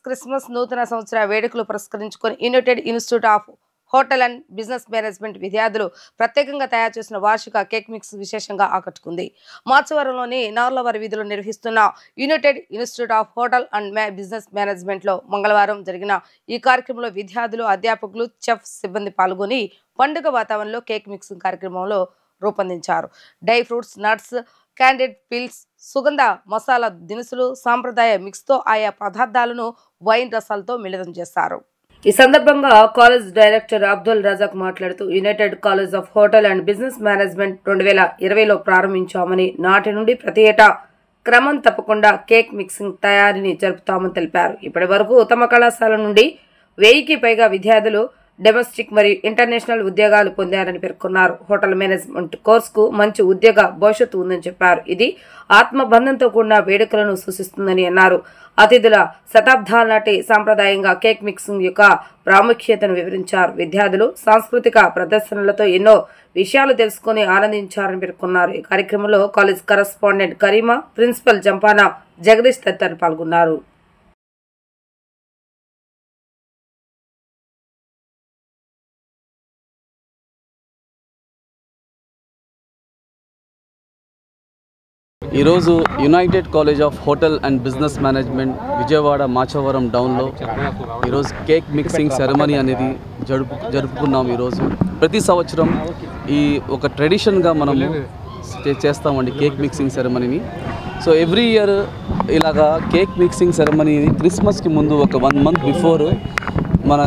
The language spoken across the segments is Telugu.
క్రిస్మస్ నూతన సంవత్సర వేడుకలు పురస్కరించుకొని United institute of Hotel and Business management విద్యార్థులు ప్రత్యేకంగా తయారు చేసిన వార్షిక కేక్ మిక్స్ విశేషంగా ఆకట్టుకుంది. మాచవరంలోని నార్లవారి వీధిలో నిర్వహిస్తున్న United institute of Hotel and Business management లో మంగళవారం జరిగిన ఈ కార్యక్రమంలో విద్యార్థులు, అధ్యాపకులు, చెఫ్ సిబ్బంది పాల్గొని పండుగ వాతావరణంలో కేక్ మిక్సింగ్ కార్యక్రమంలో రూపొందించారు. Dry fruits, nuts, candid pills, సుగంధ మసాలా దినుసులు, సాంప్రదాయ మిక్స్ తో ఆయా పదార్థాలను వైన్ రసాలతో మిళితం చేస్తారు. ఈ సందర్భంగా కాలేజ్ డైరెక్టర్ అబ్దుల్ రజాక్ మాట్లాడుతూ United College of Hotel and Business Management 2020లో ప్రారంభించామని, నాటి నుండి ప్రతి ఏటా క్రమం తప్పకుండా కేక్ మిక్సింగ్ తయారీని జరుపుతామని తెలిపారు. ఇప్పటి వరకు తమ కళాశాల నుండి 1000కి పైగా విద్యార్థులు డొమెస్టిక్ మరియు ఇంటర్నేషనల్ ఉద్యోగాలు పొందారని పేర్కొన్నారు. హోటల్ మేనేజ్మెంట్ కోర్సుకు మంచి ఉద్యోగ భవిష్యత్తు ఉందని చెప్పారు. ఇది ఆత్మబంధంతో కూడిన వేడుకలను సూచిస్తుందని అన్నారు. అతిథుల శతాబ్దాల నాటి సాంప్రదాయంగా కేక్ మిక్సింగ్ యొక్క ప్రాముఖ్యతను వివరించారు. విద్యార్థులు సాంస్కృతిక ప్రదర్శనలతో ఎన్నో విషయాలు తెలుసుకుని ఆనందించారని పేర్కొన్నారు. ఈ కార్యక్రమంలో college correspondent Karima, principal Jampana, Jagadish తదితరులు పాల్గొన్నారు. ఈరోజు United College of Hotel and Business Management Vijayawada Machavaram డౌన్లో ఈరోజు కేక్ మిక్సింగ్ సెరమనీ అనేది జరుపుకున్నాం. ఈరోజు ప్రతి సంవత్సరం ఈ ఒక ట్రెడిషన్గా మనము చేస్తామండి కేక్ మిక్సింగ్ సెరమనీని. సో ఎవ్రీ ఇయర్ ఇలాగా కేక్ మిక్సింగ్ సెరమనీ క్రిస్మస్కి ముందు ఒక 1 month బిఫోర్ మన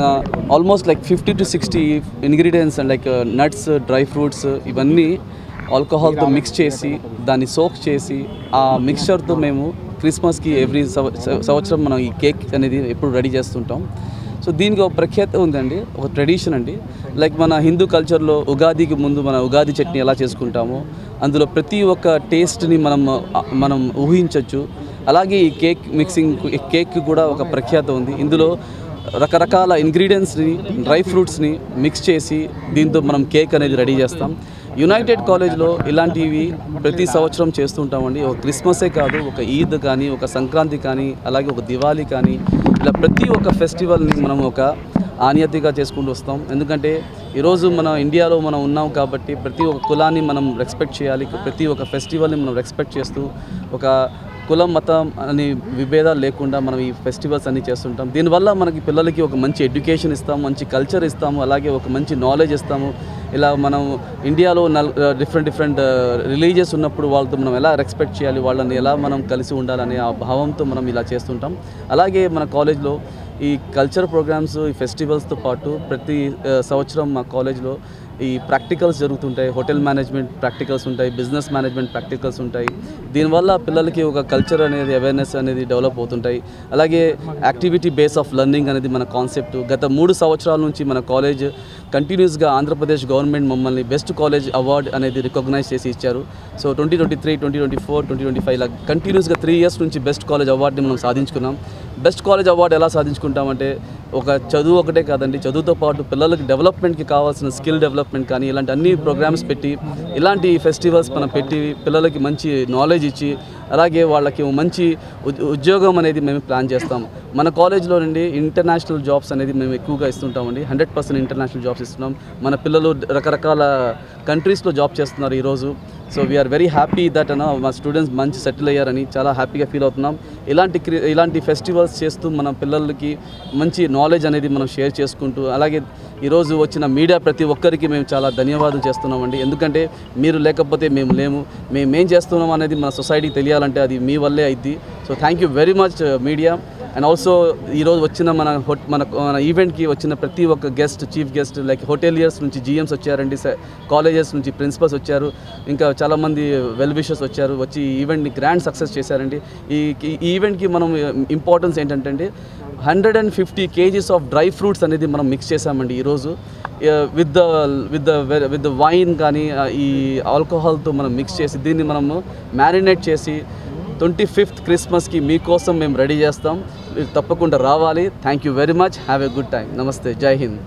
almost like 50 to 60 ingredients and like nuts, dry fruits ఇవన్నీ ఆల్కహాల్తో మిక్స్ చేసి దాన్ని సోక్ చేసి ఆ మిక్స్చర్తో మేము క్రిస్మస్కి ఎవ్రీ సంవత్సరం మనం ఈ కేక్ అనేది ఎప్పుడు రెడీ చేస్తుంటాం. సో దీనికి ఒక ప్రఖ్యాత ఉందండి, ఒక ట్రెడిషన్ అండి. లైక్ మన హిందూ కల్చర్లో ఉగాదికి ముందు మన ఉగాది చట్నీ ఎలా చేసుకుంటామో అందులో ప్రతి ఒక్క టేస్ట్ని మనం ఊహించవచ్చు. అలాగే ఈ కేక్ మిక్సింగ్ కేక్ కూడా ఒక ప్రఖ్యాత ఉంది. ఇందులో రకరకాల ఇంగ్రీడియంట్స్ని, డ్రై ఫ్రూట్స్ని మిక్స్ చేసి దీంతో మనం కేక్ అనేది రెడీ చేస్తాం. యునైటెడ్ కాలేజ్లో ఇలాంటివి ప్రతి సంవత్సరం చేస్తుంటామండి. ఒక క్రిస్మసే కాదు, ఒక ఈద్ కానీ, ఒక సంక్రాంతి కానీ, అలాగే ఒక దివాళీ కానీ, ఇలా ప్రతి ఒక్క ఫెస్టివల్ని మనం ఒక ఆనియతిగా చేసుకుంటూ వస్తాం. ఎందుకంటే ఈరోజు మన ఇండియాలో మనం ఉన్నాం కాబట్టి ప్రతి ఒక్క కులాన్ని మనం రెస్పెక్ట్ చేయాలి. ప్రతి ఒక్క ఫెస్టివల్ని మనం రెస్పెక్ట్ చేస్తూ ఒక కులం, మతం అని విభేదాలు లేకుండా మనం ఈ ఫెస్టివల్స్ అన్నీ చేస్తుంటాం. దీనివల్ల మనకి పిల్లలకి ఒక మంచి ఎడ్యుకేషన్ ఇస్తాము, మంచి కల్చర్ ఇస్తాము, అలాగే ఒక మంచి నాలెడ్జ్ ఇస్తాము. ఇలా మనం ఇండియాలో డిఫరెంట్ రిలీజియస్ ఉన్నప్పుడు వాళ్ళతో మనం ఎలా రెస్పెక్ట్ చేయాలి, వాళ్ళని ఎలా మనం కలిసి ఉండాలనే ఆ భావంతో మనం ఇలా చేస్తుంటాం. అలాగే మన కాలేజ్లో ఈ కల్చర్ ప్రోగ్రామ్స్, ఈ ఫెస్టివల్స్తో పాటు ప్రతి సంవత్సరం మా కాలేజ్లో ఈ ప్రాక్టికల్స్ జరుగుతుంటాయి. హోటల్ మేనేజ్మెంట్ ప్రాక్టికల్స్ ఉంటాయి, బిజినెస్ మేనేజ్మెంట్ ప్రాక్టికల్స్ ఉంటాయి. దీనివల్ల పిల్లలకి ఒక కల్చర్ అనేది, అవేర్నెస్ అనేది డెవలప్ అవుతుంటాయి. అలాగే యాక్టివిటీ బేస్ ఆఫ్ లెర్నింగ్ అనేది మన కాన్సెప్ట్. గత 3 సంవత్సరాల నుంచి మన కాలేజ్ కంటిన్యూస్గా ఆంధ్రప్రదేశ్ గవర్నమెంట్ మమ్మల్ని బెస్ట్ కాలేజ్ అవార్డ్ అనేది రికగ్నైజ్ చేసి ఇచ్చారు. సో 2023, 2024, 2025 ఇలా కంటిన్యూస్గా 3 years నుంచి బెస్ట్ కాలేజ్ అవార్డుని మనం సాధించుకున్నాం. బెస్ట్ కాలేజ్ అవార్డు ఎలా సాధించుకుంటామంటే ఒక చదువు ఒకటే కాదండి, చదువుతో పాటు పిల్లలకి డెవలప్మెంట్కి కావాల్సిన స్కిల్ డెవలప్మెంట్ కానీ ఇలాంటి అన్ని ప్రోగ్రామ్స్ పెట్టి, ఇలాంటి ఫెస్టివల్స్ మనం పెట్టి పిల్లలకి మంచి నాలెడ్జ్ ఇచ్చి, అలాగే వాళ్ళకి మంచి ఉద్యోగం అనేది మేము ప్లాన్ చేస్తాం. మన కాలేజ్లో నుండి ఇంటర్నేషనల్ జాబ్స్ అనేది మేము ఎక్కువగా ఇస్తుంటామండి. 100% ఇంటర్నేషనల్ జాబ్స్ ఇస్తున్నాం. మన పిల్లలు రకరకాల కంట్రీస్లో జాబ్ చేస్తున్నారు ఈరోజు. So we are very happy that మా స్టూడెంట్స్ మంచి సెటిల్ అయ్యారని చాలా హ్యాపీగా ఫీల్ అవుతున్నాం. ఇలాంటి ఫెస్టివల్స్ చేస్తూ మన పిల్లలకి మంచి నాలెడ్జ్ అనేది మనం షేర్ చేసుకుంటూ, అలాగే ఈరోజు వచ్చిన మీడియా ప్రతి ఒక్కరికి మేము చాలా ధన్యవాదాలు చేస్తున్నామండి. ఎందుకంటే మీరు లేకపోతే మేము లేము. మేమేం చేస్తున్నాం అనేది మన సొసైటీకి తెలియాలంటే అది మీ వల్లే అయింది. So thank you very much media. And also ఈరోజు వచ్చిన మన ఈవెంట్కి వచ్చిన ప్రతి ఒక్క guest, chief guest like hoteliers నుంచి GMs వచ్చారండి, కాలేజెస్ నుంచి ప్రిన్సిపల్స్ వచ్చారు, ఇంకా చాలామంది వెల్ విషర్స్ వచ్చారు, వచ్చి ఈ ఈవెంట్ని గ్రాండ్ సక్సెస్ చేశారండి. ఈ ఈవెంట్కి మనం ఇంపార్టెన్స్ ఏంటంటే 150 kgs ఆఫ్ డ్రై ఫ్రూట్స్ అనేది మనం మిక్స్ చేసామండి ఈరోజు. విత్ ద వైన్ కానీ ఈ ఆల్కహాల్తో మనం మిక్స్ చేసి దీన్ని మనము మ్యారినేట్ చేసి 25th క్రిస్మస్కి మీకోసం మేము రెడీ చేస్తాం. తప్పకుండా రావాలి. Thank you very much. Have a good time. నమస్తే. జై హింద్.